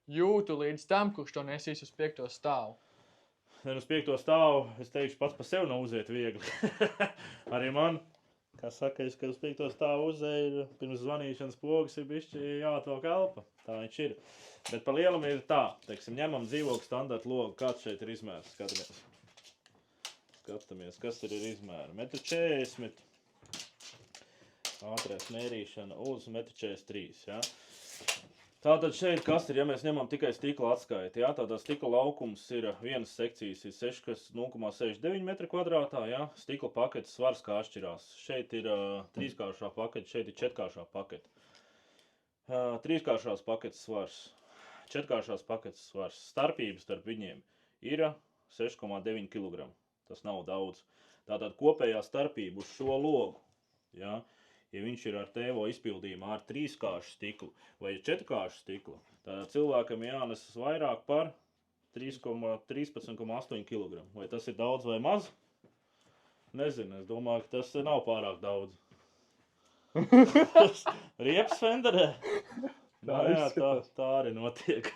jūtu līdz tam, kurš to nesīs uz 5. stāvu? Uz 5. stāvu, es teikšu, pats pa sevi nav uziet viegli. Arī man, kā saka, ka uz 5. stāvu uzēju, pirms zvanīšanas pogas ir bišķi jāatvelk elpa. Tā viņš ir. Bet pa lielam ir tā, teiksim, ņemam dzīvokļu standarta logu, kāds šeit ir izmērs, skatāmies, kas tur ir izmēri. 1,40 m. Ātrēs mērīšana uz 1,43 m, ja? Tātad šeit, kas ir, ja mēs ņemam tikai stikla atskaiti, ja? Tātad stikla laukums ir vienas sekcijas ir 0,69 m2, ja? Stikla paketes svars kā atšķirās. Šeit ir trīskāršā pakete, šeit ir četrkāršā pakete. Trīskāršās paketes svars, četrkāršās paketes svars, starpības starp viņiem ir 6,9 kg. Tas nav daudz. Tātad kopējā starpība uz šo logu, ja? Ja viņš ir ar tēvo izpildījumā ar trīskāršu stiklu vai četrkāršu stiklu, tad cilvēkam jānes vairāk par 13,8 kg. Vai tas ir daudz vai maz? Nezinu, es domāju, ka tas nav pārāk daudz. Riepas fenderē? Tā arī notiek.